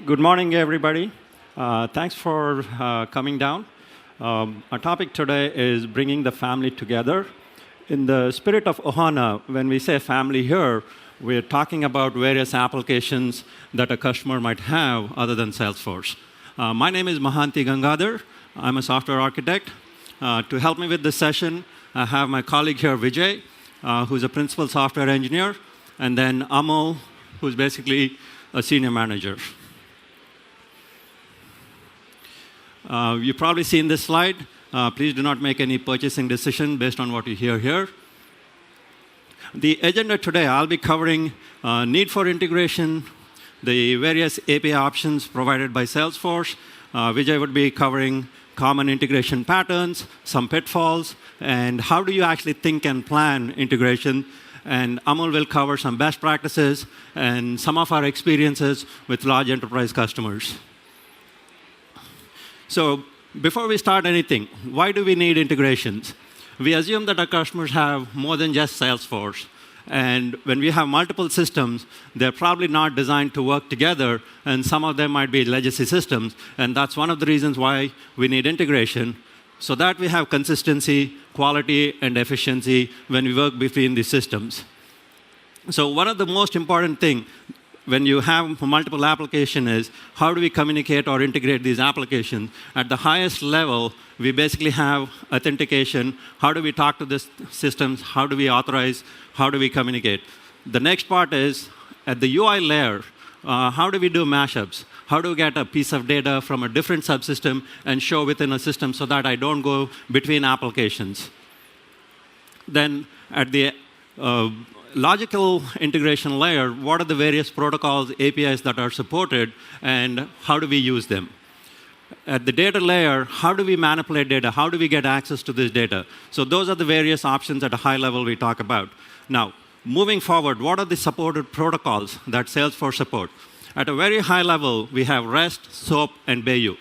Good morning, everybody. Thanks for coming down. Our topic today is bringing the family together. In the spirit of Ohana, when we say family here, we're talking about various applications that a customer might have other than Salesforce. My name is Mahanti Gangadhar. I'm a software architect. To help me with this session, I have my colleague here, Vijay, who's a principal software engineer, and then Amol, who's basically a senior manager. You've probably seen this slide. Please do not make any purchasing decision based on what you hear here. The agenda today, I'll be covering need for integration, the various API options provided by Salesforce. Vijay would be covering common integration patterns, some pitfalls, and how do you actually think and plan integration. And Amol will cover some best practices and some of our experiences with large enterprise customers. So before we start anything, why do we need integrations? We assume that our customers have more than just Salesforce. And when we have multiple systems, they're probably not designed to work together, and some of them might be legacy systems. And that's one of the reasons why we need integration, so that we have consistency, quality, and efficiency when we work between these systems. So one of the most important things when you have multiple applications is how do we communicate or integrate these applications? At the highest level, we basically have authentication. How do we talk to these systems? How do we authorize? How do we communicate? The next part is at the UI layer, how do we do mashups? How do we get a piece of data from a different subsystem and show within a system so that I don't go between applications? Then at the logical integration layer, what are the various protocols, APIs that are supported, and how do we use them? At the data layer, how do we manipulate data? How do we get access to this data? So those are the various options at a high level we talk about. Now, moving forward, what are the supported protocols that Salesforce support? At a very high level, we have REST, SOAP, and Bayou.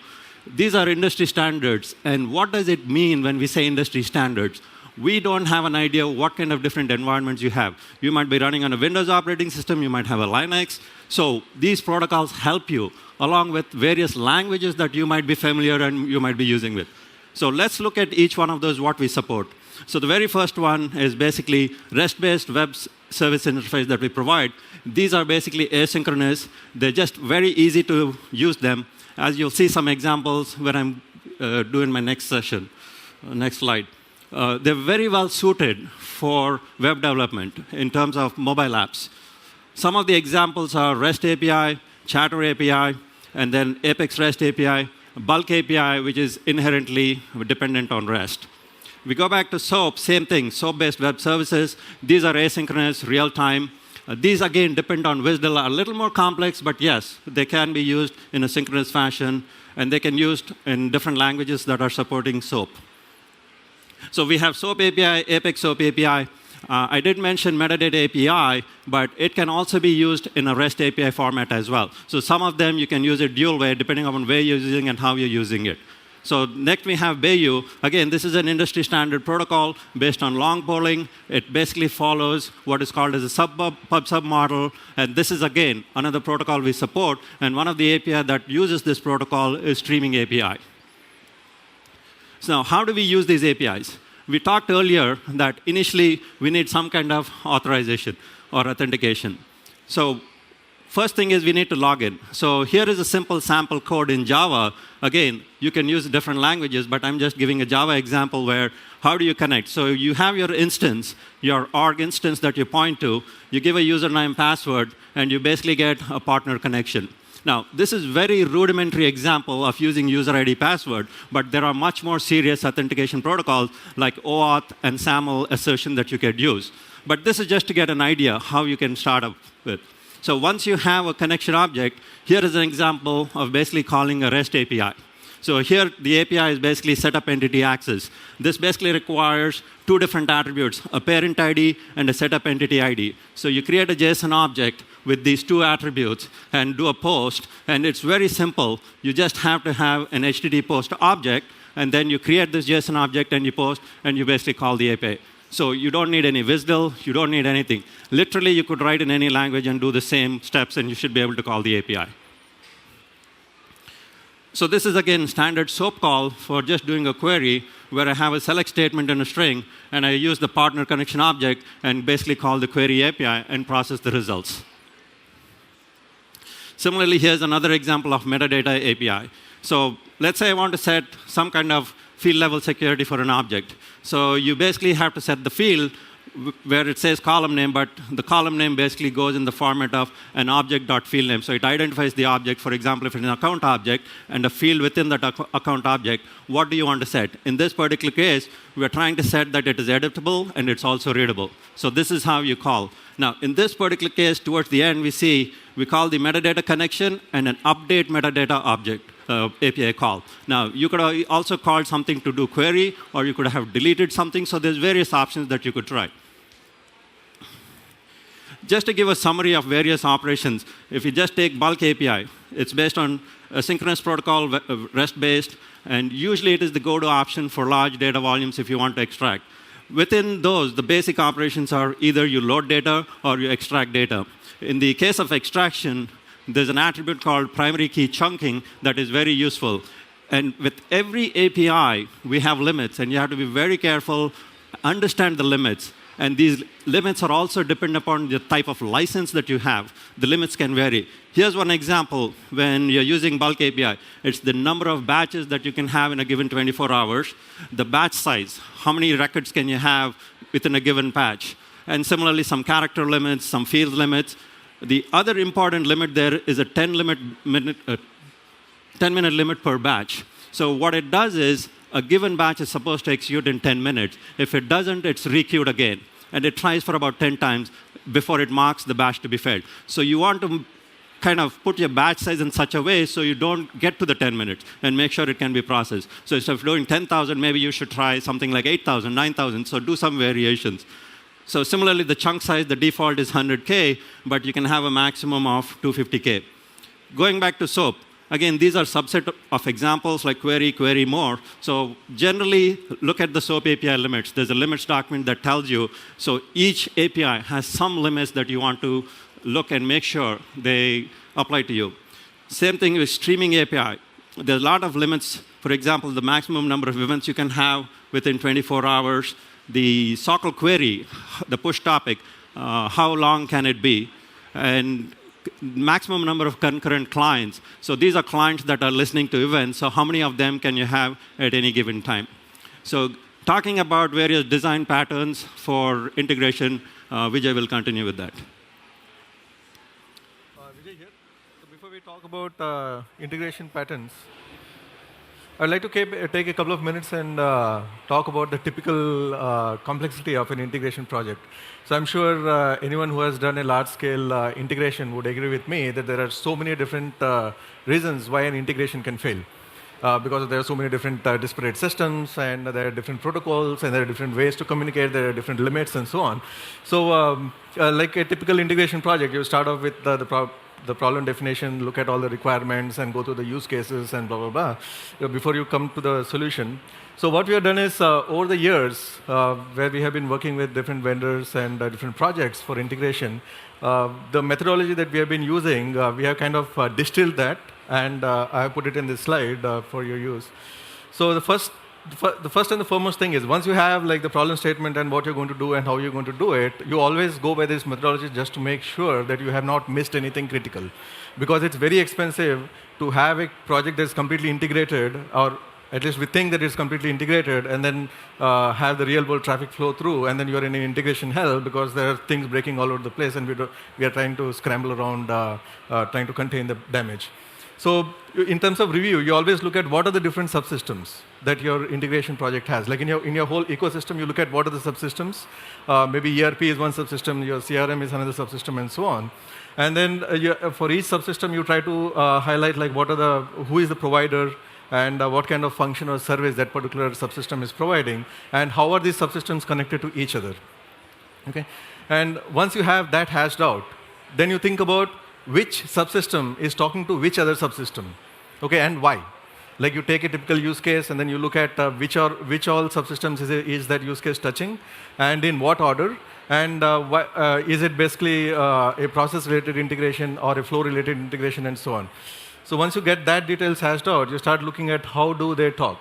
These are industry standards. And what does it mean when we say industry standards? We don't have an idea what kind of different environments you have. You might be running on a Windows operating system. You might have a Linux. So these protocols help you, along with various languages that you might be familiar and you might be using with. So let's look at each one of those, what we support. So the very first one is basically REST-based web service interface that we provide. These are basically asynchronous. They're just very easy to use them. As you'll see some examples when I'm doing my next session. Next slide. They're very well suited for web development in terms of mobile apps. Some of the examples are REST API, Chatter API, and then Apex REST API, Bulk API, which is inherently dependent on REST. We go back to SOAP, same thing, SOAP-based web services. These are asynchronous, real-time. These, again, depend on WSDL, are a little more complex, but yes, they can be used in a synchronous fashion, and they can be used in different languages that are supporting SOAP. So we have SOAP API, Apex SOAP API. I did mention metadata API, but it can also be used in a REST API format as well. So some of them you can use it dual way, depending on where you're using and how you're using it. So next we have Bayou. Again, this is an industry standard protocol based on long polling. It basically follows what is called as a pub-sub model. And this is, again, another protocol we support. And one of the API that uses this protocol is Streaming API. So now, how do we use these APIs? We talked earlier that initially we need some kind of authorization or authentication. So first thing is we need to log in. So here is a simple sample code in Java. Again, you can use different languages, but I'm just giving a Java example where how do you connect? So you have your instance, your org instance that you point to. You give a username, password, and you basically get a partner connection. Now, this is a very rudimentary example of using user ID password, but there are much more serious authentication protocols like OAuth and SAML assertion that you could use. But this is just to get an idea how you can start up with. So once you have a connection object, here is an example of basically calling a REST API. So here, the API is basically setup entity access. This basically requires two different attributes, a parent ID and a setup entity ID. So you create a JSON object with these two attributes and do a post. And it's very simple. You just have to have an HTTP post object, and then you create this JSON object and you post, and you basically call the API. So you don't need any WSDL. You don't need anything. Literally, you could write in any language and do the same steps, and you should be able to call the API. So this is, again, standard SOAP call for just doing a query where I have a select statement and a string, and I use the partner connection object and basically call the query API and process the results. Similarly, here's another example of metadata API. So let's say I want to set some kind of field level security for an object. So you basically have to set the field where it says column name, but the column name basically goes in the format of an object.field name. So it identifies the object. For example, if it's an account object and a field within that account object, what do you want to set? In this particular case, we're trying to set that it is editable and it's also readable. So this is how you call. Now, in this particular case, towards the end, we call the metadata connection and an update metadata object. API call. Now, you could also call something to do query, or you could have deleted something. So there's various options that you could try. Just to give a summary of various operations, if you just take bulk API, it's based on a synchronous protocol, REST-based, and usually it is the go-to option for large data volumes if you want to extract. Within those, the basic operations are either you load data or you extract data. In the case of extraction, there's an attribute called primary key chunking that is very useful. And with every API, we have limits, and you have to be very careful, understand the limits. And these limits are also dependent upon the type of license that you have. The limits can vary. Here's one example when you're using bulk API. It's the number of batches that you can have in a given 24 hours, the batch size, how many records can you have within a given batch, and similarly some character limits, some field limits. The other important limit there is a 10-minute limit per batch. So what it does is, a given batch is supposed to execute in 10 minutes. If it doesn't, it's requeued again. And it tries for about 10 times before it marks the batch to be failed. So you want to kind of put your batch size in such a way so you don't get to the 10 minutes and make sure it can be processed. So instead of doing 10,000, maybe you should try something like 8,000, 9,000. So do some variations. So similarly, the chunk size, the default is 100K, but you can have a maximum of 250K. Going back to SOAP, again, these are subset of examples like query, query more. So generally, look at the SOAP API limits. There's a limits document that tells you. So each API has some limits that you want to look and make sure they apply to you. Same thing with streaming API. There's a lot of limits. For example, the maximum number of events you can have within 24 hours. The SOCL query, the push topic, how long can it be? And maximum number of concurrent clients. So these are clients that are listening to events. So how many of them can you have at any given time? So talking about various design patterns for integration, Vijay will continue with that. Vijay here. So before we talk about integration patterns, I'd like to take a couple of minutes and talk about the typical complexity of an integration project. So I'm sure anyone who has done a large-scale integration would agree with me that there are so many different reasons why an integration can fail. Because there are so many different disparate systems, and there are different protocols, and there are different ways to communicate, there are different limits, and so on. So like a typical integration project, you start off with the problem definition, look at all the requirements, and go through the use cases, and blah, blah, blah, before you come to the solution. So what we have done is, over the years, where we have been working with different vendors and different projects for integration, the methodology that we have been using, we have kind of distilled that, and I have put it in this slide for your use. So the first and the foremost thing is, once you have like the problem statement and what you're going to do and how you're going to do it, you always go by this methodology just to make sure that you have not missed anything critical. Because it's very expensive to have a project that's completely integrated, or at least we think that it's completely integrated, and then have the real-world traffic flow through, and then you're in an integration hell because there are things breaking all over the place, and we are trying to scramble around, trying to contain the damage. So in terms of review, you always look at what are the different subsystems that your integration project has. Like in your whole ecosystem, you look at what are the subsystems. Maybe ERP is one subsystem, your CRM is another subsystem, and so on. And then for each subsystem, you try to highlight like who is the provider, and what kind of function or service that particular subsystem is providing, and how are these subsystems connected to each other. Okay? And once you have that hashed out, then you think about which subsystem is talking to which other subsystem, okay, and why. Like you take a typical use case, and then you look at which all subsystems is that use case touching, and in what order, and is it basically a process-related integration or a flow-related integration, and so on. So once you get that details hashed out, you start looking at how do they talk.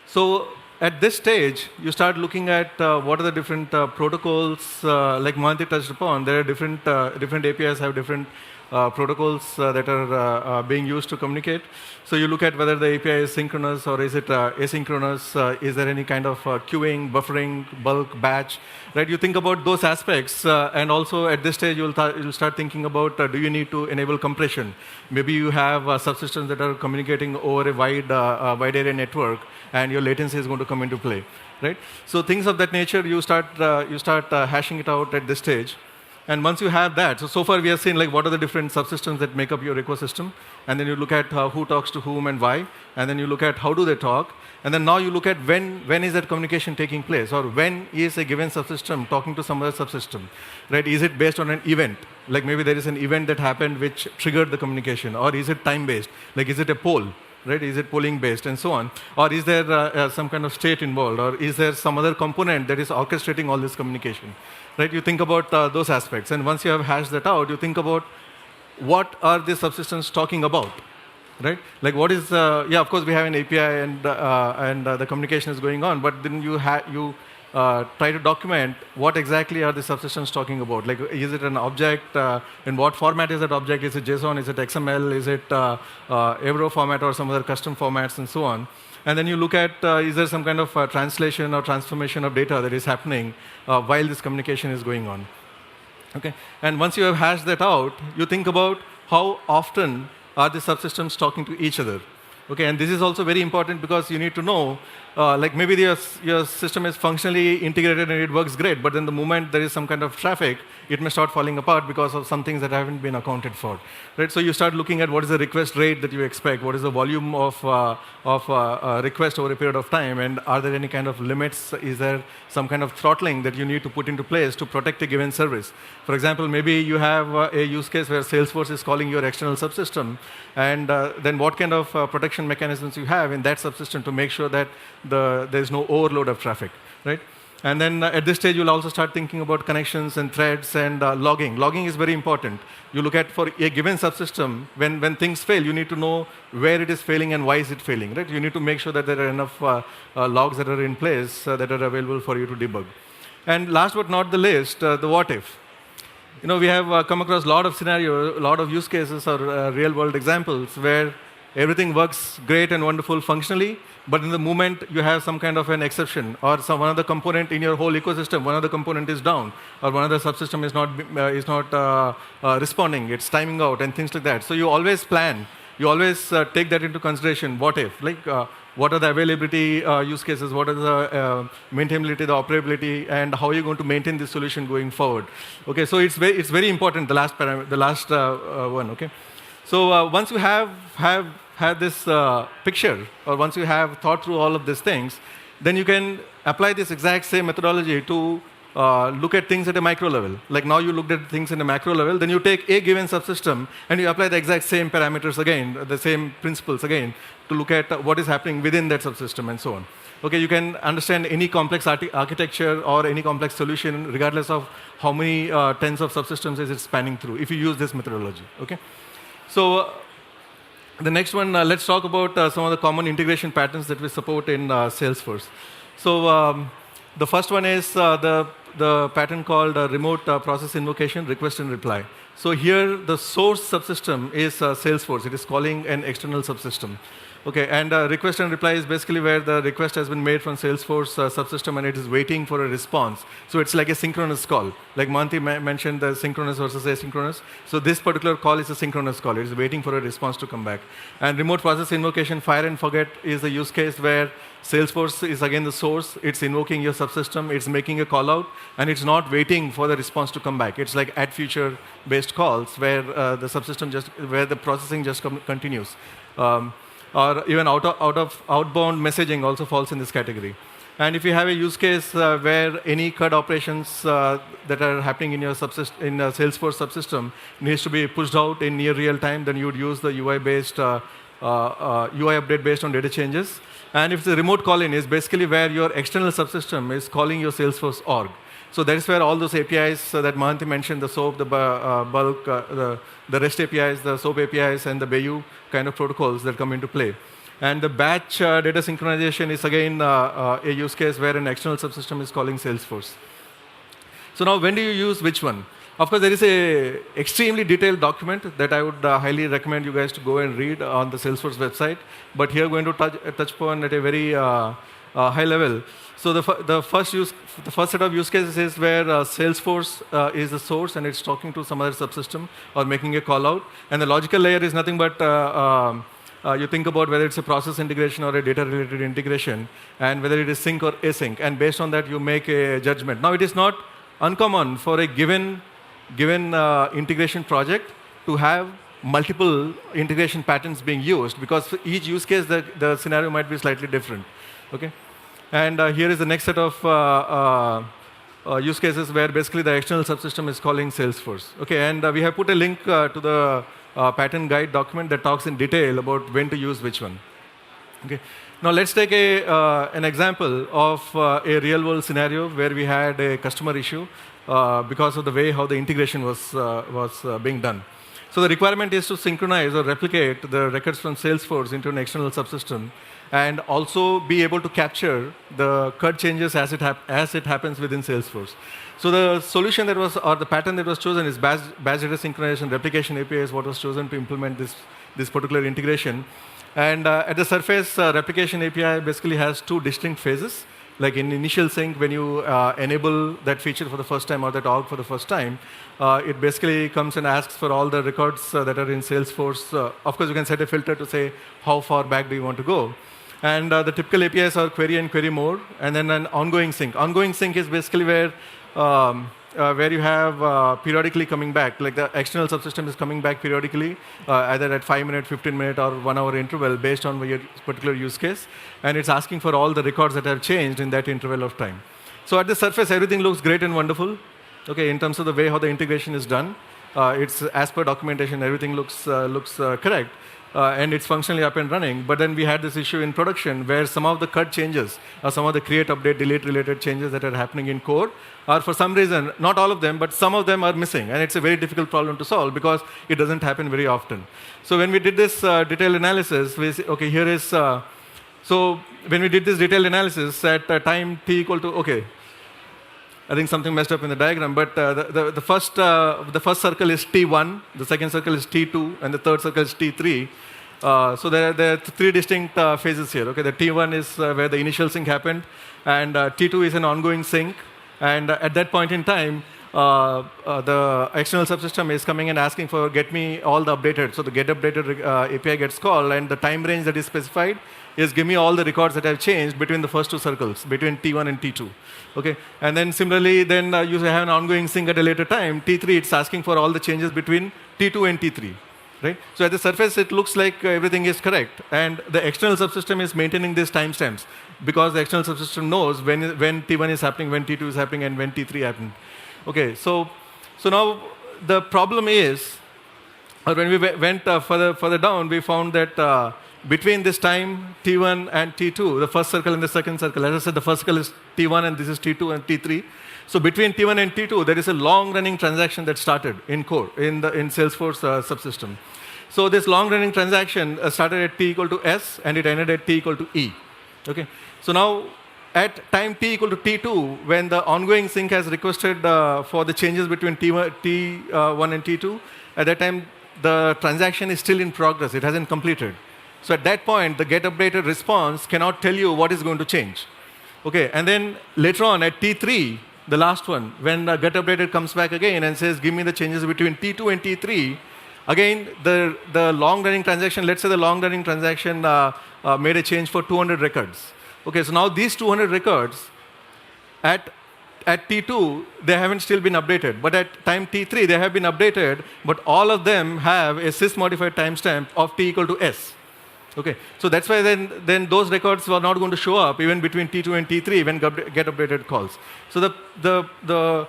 So at this stage, you start looking at what are the different protocols, like Mohanty touched upon. There are different APIs have different protocols that are being used to communicate. So you look at whether the API is synchronous or is it asynchronous. Is there any kind of queuing, buffering, bulk, batch? Right? You think about those aspects, and also at this stage, you'll start thinking about do you need to enable compression? Maybe you have subsystems that are communicating over a wide area network, and your latency is going to come into play. Right? So things of that nature, you start hashing it out at this stage. And once you have that, so far we have seen like what are the different subsystems that make up your ecosystem, and then you look at who talks to whom and why, and then you look at how do they talk, and then now you look at when is that communication taking place, or when is a given subsystem talking to some other subsystem, right? Is it based on an event? Like maybe there is an event that happened which triggered the communication, or is it time-based? Like is it a poll? Right? Is it polling based and so on? Or is there some kind of state involved? Or is there some other component that is orchestrating all this communication? Right? You think about those aspects. And once you have hashed that out, you think about what are these subsystems talking about? Right? Like what is, yeah, of course we have an API and the communication is going on, but then you try to document what exactly are the subsystems talking about. Like, is it an object? In what format is that object? Is it JSON? Is it XML? Is it Avro format or some other custom formats and so on? And then you look at, is there some kind of translation or transformation of data that is happening while this communication is going on? Okay. And once you have hashed that out, you think about how often are the subsystems talking to each other. Okay, and this is also very important because you need to know, like maybe your system is functionally integrated and it works great, but then the moment there is some kind of traffic, it may start falling apart because of some things that haven't been accounted for. Right? So you start looking at what is the request rate that you expect, what is the volume of request over a period of time, and are there any kind of limits? Is there some kind of throttling that you need to put into place to protect a given service? For example, maybe you have a use case where Salesforce is calling your external subsystem, and then what kind of protection mechanisms you have in that subsystem to make sure that there is no overload of traffic, right? And then at this stage, you'll also start thinking about connections and threads and logging. Logging is very important. You look at for a given subsystem, when things fail, you need to know where it is failing and why is it failing, right? You need to make sure that there are enough logs that are in place that are available for you to debug. And last but not the least, the what if. You know, we have come across a lot of scenarios, a lot of use cases or real-world examples where everything works great and wonderful functionally, but in the moment you have some kind of an exception, or one other component in your whole ecosystem, one other component is down, or one other subsystem is not responding, it's timing out, and things like that. So you always plan, you always take that into consideration. What if? Like, what are the availability use cases? What are the maintainability, the operability, and how are you going to maintain this solution going forward? Okay, so it's very important. The last one. Okay, so once you have this picture, or once you have thought through all of these things, then you can apply this exact same methodology to look at things at a micro level. Like now you looked at things in a macro level, then you take a given subsystem and you apply the exact same parameters again, the same principles again, to look at what is happening within that subsystem and so on. Okay, you can understand any complex architecture or any complex solution, regardless of how many tens of subsystems is it spanning through, if you use this methodology. Okay, so the next one, let's talk about some of the common integration patterns that we support in Salesforce. So the first one is the pattern called remote process invocation, request and reply. So here the source subsystem is Salesforce. It is calling an external subsystem. Okay, and request and reply is basically where the request has been made from Salesforce subsystem and it is waiting for a response. So it's like a synchronous call. Like Mohanty mentioned, the synchronous versus asynchronous. So this particular call is a synchronous call. It is waiting for a response to come back. And remote process invocation, fire and forget, is the use case where Salesforce is again the source. It's invoking your subsystem. It's making a call out, and it's not waiting for the response to come back. It's like add feature based calls where the subsystem where the processing just continues. Or even outbound messaging also falls in this category. And if you have a use case where any CUD operations that are happening in your Salesforce subsystem needs to be pushed out in near real time, then you would use the UI update based on data changes. And if the remote call-in is basically where your external subsystem is calling your Salesforce org. So that is where all those APIs that Mahanti mentioned, the SOAP, the bulk, the REST APIs, the SOAP APIs, and the Bayou kind of protocols that come into play. And the batch data synchronization is again a use case where an external subsystem is calling Salesforce. So now when do you use which one? Of course, there is a extremely detailed document that I would highly recommend you guys to go and read on the Salesforce website. But here, going to touch upon at a very high level. So the first set of use cases is where Salesforce is the source and it's talking to some other subsystem or making a call out. And the logical layer is nothing but you think about whether it's a process integration or a data-related integration, and whether it is sync or async. And based on that, you make a judgment. Now, it is not uncommon for a given integration project to have multiple integration patterns being used, because for each use case, the scenario might be slightly different. Okay? And here is the next set of use cases where basically the external subsystem is calling Salesforce. Okay, and we have put a link to the pattern guide document that talks in detail about when to use which one. Okay. Now let's take an example of a real-world scenario where we had a customer issue because of the way how the integration was being done. So the requirement is to synchronize or replicate the records from Salesforce into an external subsystem, and also be able to capture the CUD changes as it happens within Salesforce. So the solution that was, or the pattern that was chosen is batch data synchronization replication API is what was chosen to implement this particular integration. And at the surface, replication API basically has two distinct phases. Like in initial sync, when you enable that feature for the first time or that org for the first time, it basically comes and asks for all the records that are in Salesforce. Of course, you can set a filter to say how far back do you want to go. And the typical APIs are query and query more, and then an ongoing sync. Ongoing sync is basically where you have periodically coming back, like the external subsystem is coming back periodically, either at 5-minute, 15-minute, or 1-hour interval based on your particular use case, and it's asking for all the records that have changed in that interval of time. So at the surface, everything looks great and wonderful. Okay, in terms of the way how the integration is done, it's as per documentation, everything looks correct. And it's functionally up and running. But then we had this issue in production where some of the CUD changes, or some of the create, update, delete related changes that are happening in core are for some reason, not all of them, but some of them are missing. And it's a very difficult problem to solve because it doesn't happen very often. So when we did this detailed analysis, we say, okay, here is, so when we did this detailed analysis at time t equal to, okay, I think something messed up in the diagram, but the first circle is T1, the second circle is T2, and the third circle is T3. So there are three distinct phases here. Okay, the T1 is where the initial sync happened, and T2 is an ongoing sync. And at that point in time, the external subsystem is coming and asking for get me all the updated. So the get updated API gets called, and the time range that is specified is give me all the records that have changed between the first two circles, between T1 and T2. Okay, and then similarly, then you have an ongoing sync at a later time. T3, it's asking for all the changes between T2 and T3. Right? So at the surface, it looks like everything is correct, and the external subsystem is maintaining these timestamps because the external subsystem knows when T1 is happening, when T2 is happening, and when T3 happened. Okay, so now the problem is, or when we went further down, we found that between this time T1 and T2, the first circle and the second circle, as I said, the first circle is T1 and this is T2 and T3. So between T1 and T2, there is a long-running transaction that started in core, in Salesforce subsystem. So this long-running transaction started at t equal to s, and it ended at t equal to e. Okay. So now, at time t equal to t2, when the ongoing sync has requested for the changes between T1 and T2, at that time, the transaction is still in progress. It hasn't completed. So at that point, the get updated response cannot tell you what is going to change. Okay, and then later on at T3, the last one, when get updated comes back again and says, give me the changes between T2 and T3, again, the long-running transaction, let's say the long-running transaction made a change for 200 records. Okay, so now these 200 records at T2, they haven't still been updated. But at time T3, they have been updated, but all of them have a sys-modified timestamp of t equal to s. Okay, so that's why then those records were not going to show up even between T2 and T3 when get updated calls. So the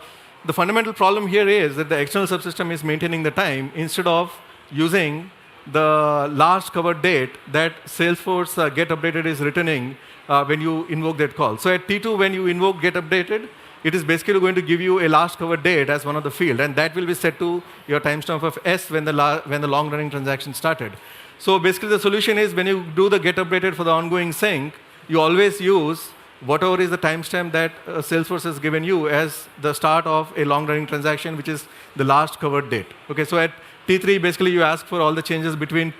fundamental problem here is that the external subsystem is maintaining the time instead of using the last covered date that Salesforce get updated is returning when you invoke that call. So at T2, when you invoke get updated, it is basically going to give you a last covered date as one of the field, and that will be set to your timestamp of S when the long-running transaction started. So basically, the solution is when you do the get updated for the ongoing sync, you always use whatever is the timestamp that Salesforce has given you as the start of a long-running transaction, which is the last covered date. Okay, so at T3, basically you ask for all the changes between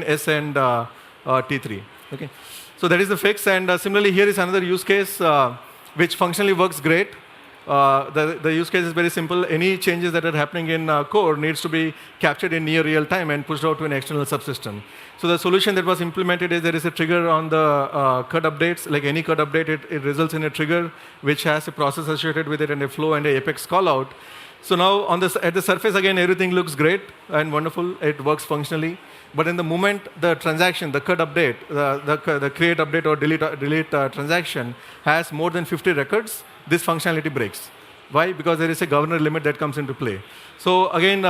S and T3. Okay, so that is the fix. And similarly, here is another use case which functionally works great. The use case is very simple. Any changes that are happening in core needs to be captured in near real time and pushed out to an external subsystem. So the solution that was implemented is there is a trigger on the CUD updates. Like any CUD update, it results in a trigger which has a process associated with it and a flow and a Apex callout. So now at the surface, again, everything looks great and wonderful. It works functionally. But in the moment the transaction, the CUD update, the create update or delete transaction has more than 50 records, this functionality breaks. Why? Because there is a governor limit that comes into play. So again,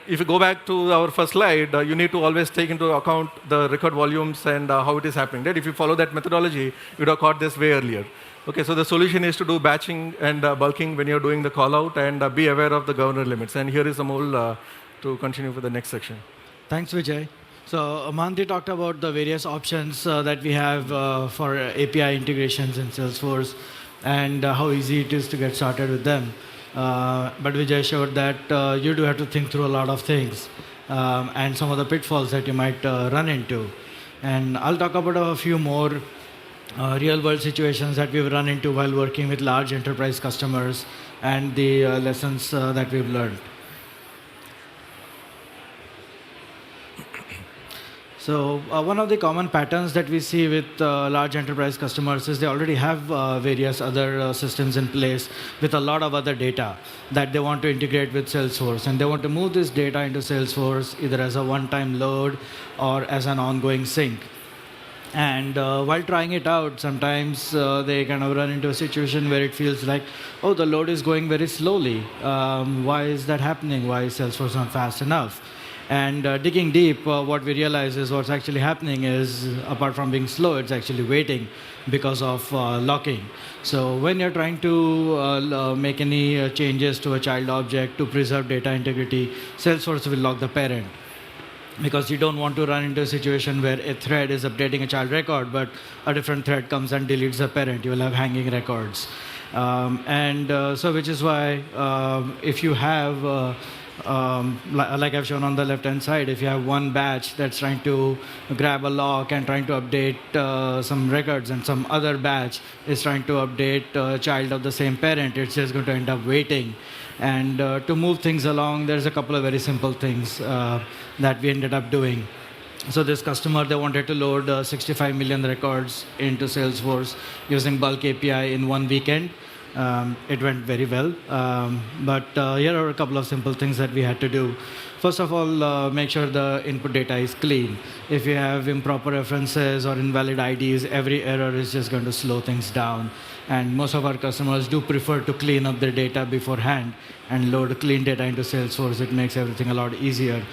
if you go back to our first slide, you need to always take into account the record volumes and how it is happening. Right? If you follow that methodology, you would have caught this way earlier. Okay, so the solution is to do batching and bulking when you're doing the call out and be aware of the governor limits. And here is Amol to continue for the next section. Thanks, Vijay. So Amanti talked about the various options that we have for API integrations in Salesforce and how easy it is to get started with them. But Vijay showed that you do have to think through a lot of things and some of the pitfalls that you might run into. And I'll talk about a few more real-world situations that we've run into while working with large enterprise customers and the lessons that we've learned. So one of the common patterns that we see with large enterprise customers is they already have various other systems in place with a lot of other data that they want to integrate with Salesforce. And they want to move this data into Salesforce either as a one-time load or as an ongoing sync. And while trying it out, sometimes they kind of run into a situation where it feels like, oh, the load is going very slowly. Why is that happening? Why is Salesforce not fast enough? And digging deep, what we realize is what's actually happening is, apart from being slow, it's actually waiting because of locking. So when you're trying to make any changes to a child object to preserve data integrity, Salesforce will lock the parent. Because you don't want to run into a situation where a thread is updating a child record, but a different thread comes and deletes the parent. You will have hanging records. So which is why if you have like I've shown on the left-hand side, if you have one batch that's trying to grab a lock and trying to update some records, and some other batch is trying to update a child of the same parent, it's just going to end up waiting. And to move things along, there's a couple of very simple things that we ended up doing. So this customer, they wanted to load 65 million records into Salesforce using bulk API in one weekend. It went very well, but here are a couple of simple things that we had to do. First of all, make sure the input data is clean. If you have improper references or invalid IDs, every error is just going to slow things down. And most of our customers do prefer to clean up their data beforehand and load clean data into Salesforce. It makes everything a lot easier.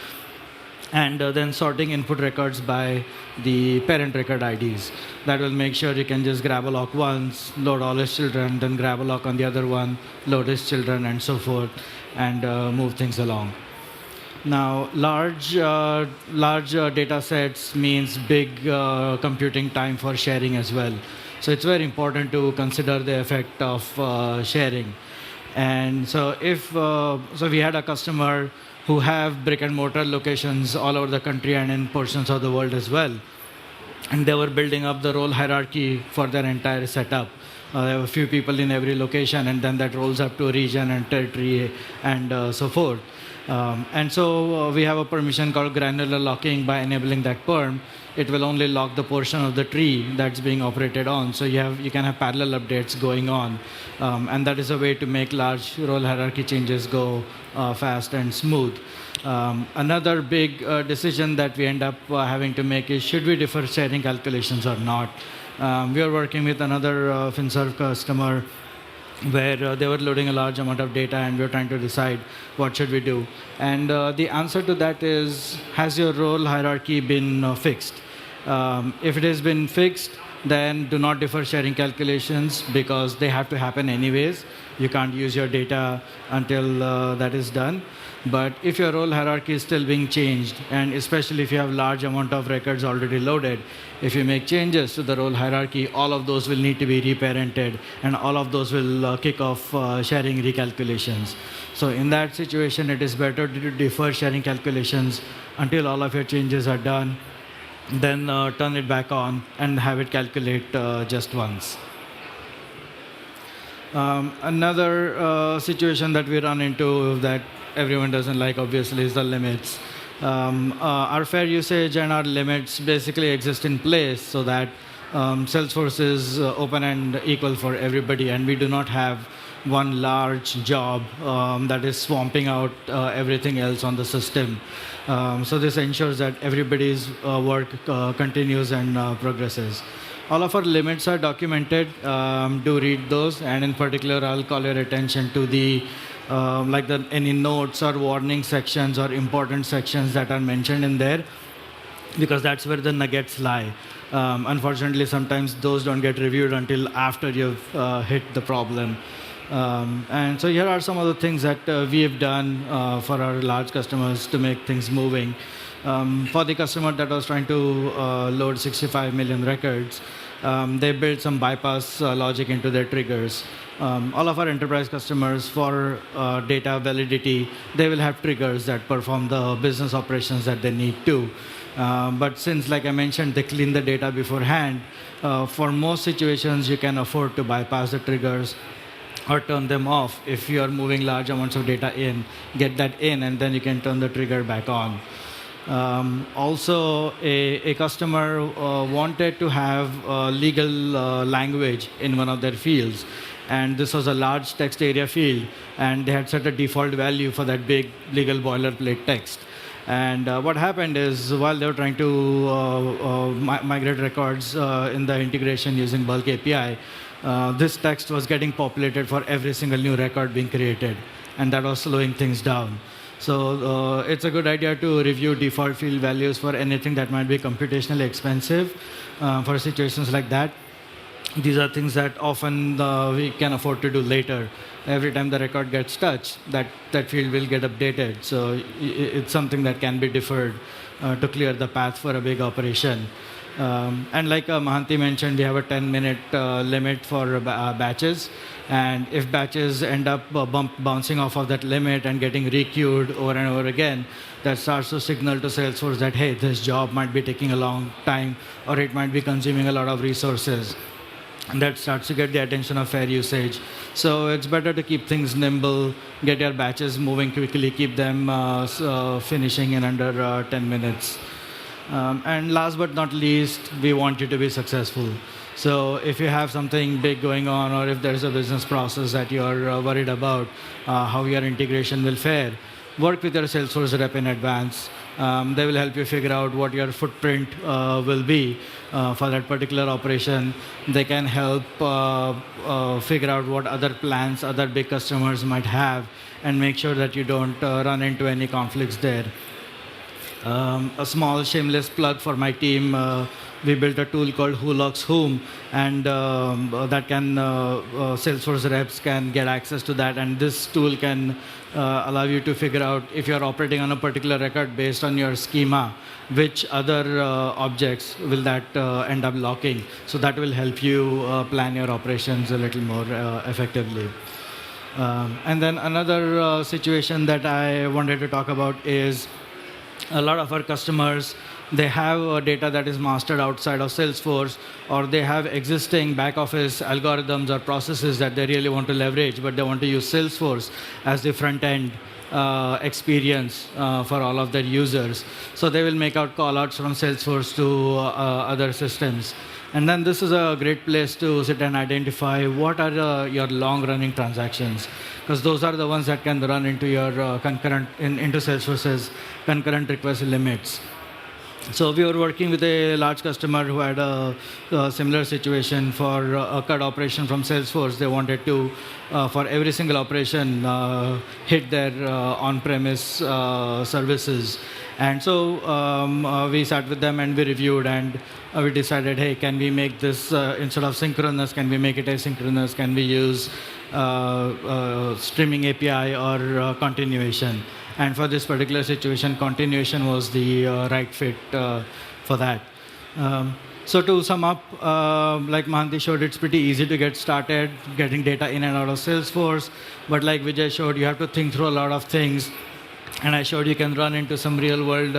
And then sorting input records by the parent record IDs. That will make sure you can just grab a lock once, load all his children, then grab a lock on the other one, load his children, and so forth, and move things along. Now, large data sets means big computing time for sharing as well. So it's very important to consider the effect of sharing. And so so we had a customer who have brick and mortar locations all over the country and in portions of the world as well. And they were building up the role hierarchy for their entire setup. There have a few people in every location, and then that rolls up to a region and territory and so forth. And so we have a permission called granular locking. By enabling that perm, it will only lock the portion of the tree that's being operated on. So you can have parallel updates going on. And that is a way to make large role hierarchy changes go fast and smooth. Another big decision that we end up having to make is, should we defer sharing calculations or not? We are working with another FinServ customer where they were loading a large amount of data, and we were trying to decide what should we do. And the answer to that is, has your role hierarchy been fixed? If it has been fixed, then do not defer sharing calculations because they have to happen anyways. You can't use your data until that is done. But if your role hierarchy is still being changed, and especially if you have large amount of records already loaded, if you make changes to the role hierarchy, all of those will need to be reparented, and all of those will kick off sharing recalculations. So in that situation, it is better to defer sharing calculations until all of your changes are done, then turn it back on and have it calculate just once. Another situation that we run into that everyone doesn't like, obviously, is the limits. Our fair usage and our limits basically exist in place so that Salesforce is open and equal for everybody, and we do not have one large job that is swamping out everything else on the system. So this ensures that everybody's work continues and progresses. All of our limits are documented. Do read those, and in particular, I'll call your attention to the any notes or warning sections or important sections that are mentioned in there, because that's where the nuggets lie. Unfortunately, sometimes those don't get reviewed until after you've hit the problem. And so here are some of the things that we have done for our large customers to make things moving. For the customer that was trying to load 65 million records, they built some bypass logic into their triggers. All of our enterprise customers, for data validity, they will have triggers that perform the business operations that they need to. But since, like I mentioned, they clean the data beforehand, for most situations, you can afford to bypass the triggers or turn them off. If you are moving large amounts of data in, get that in, and then you can turn the trigger back on. Also, a customer wanted to have legal language in one of their fields. And this was a large text area field, and they had set a default value for that big legal boilerplate text. And what happened is, while they were trying to migrate records in the integration using bulk API, this text was getting populated for every single new record being created, and that was slowing things down. So it's a good idea to review default field values for anything that might be computationally expensive for situations like that. These are things that often we can afford to do later. Every time the record gets touched, that field will get updated. So it's something that can be deferred to clear the path for a big operation. And like Mahanti mentioned, we have a 10-minute limit for batches. And if batches end up bouncing off of that limit and getting requeued over and over again, that starts to signal to Salesforce that, hey, this job might be taking a long time, or it might be consuming a lot of resources. And that starts to get the attention of fair usage. So it's better to keep things nimble, get your batches moving quickly, keep them finishing in under 10 minutes. And last but not least, we want you to be successful. So if you have something big going on, or if there's a business process that you're worried about, how your integration will fare, work with your Salesforce rep in advance. They will help you figure out what your footprint will be for that particular operation. They can help figure out what other plans other big customers might have, and make sure that you don't run into any conflicts there. A small shameless plug for my team. We built a tool called Who Logs Whom, and that can Salesforce reps can get access to that. And this tool can allow you to figure out, if you're operating on a particular record based on your schema, which other objects will that end up locking. So that will help you plan your operations a little more effectively. And then another situation that I wanted to talk about is, a lot of our customers, they have data that is mastered outside of Salesforce, or they have existing back office algorithms or processes that they really want to leverage, but they want to use Salesforce as the front end experience for all of their users. So they will make out callouts from Salesforce to other systems. And then this is a great place to sit and identify what are your long-running transactions, because those are the ones that can run into your concurrent into Salesforce's concurrent request limits. So we were working with a large customer who had a similar situation for a CUD operation from Salesforce. They wanted to, for every single operation, hit their on-premise services. And so we sat with them and we reviewed, and we decided, hey, can we make this, instead of synchronous, can we make it asynchronous? Can we use streaming API or continuation? And for this particular situation, continuation was the right fit for that. So to sum up, like Mahanti showed, it's pretty easy to get started getting data in and out of Salesforce. But like Vijay showed, you have to think through a lot of things. And I showed you can run into some real-world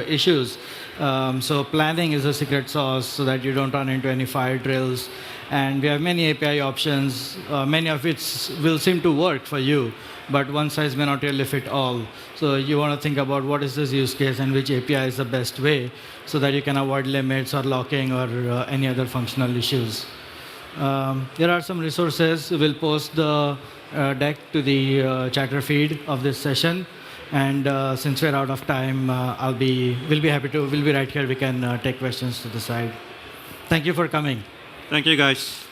issues. So planning is a secret sauce so that you don't run into any fire drills. And we have many API options, many of which will seem to work for you, but one size may not really fit all. So you want to think about what is this use case and which API is the best way so that you can avoid limits or locking or any other functional issues. There are some resources. We'll post the deck to the chatter feed of this session. And since we're out of time, we'll be right here. We can take questions to the side. Thank you for coming. Thank you, guys.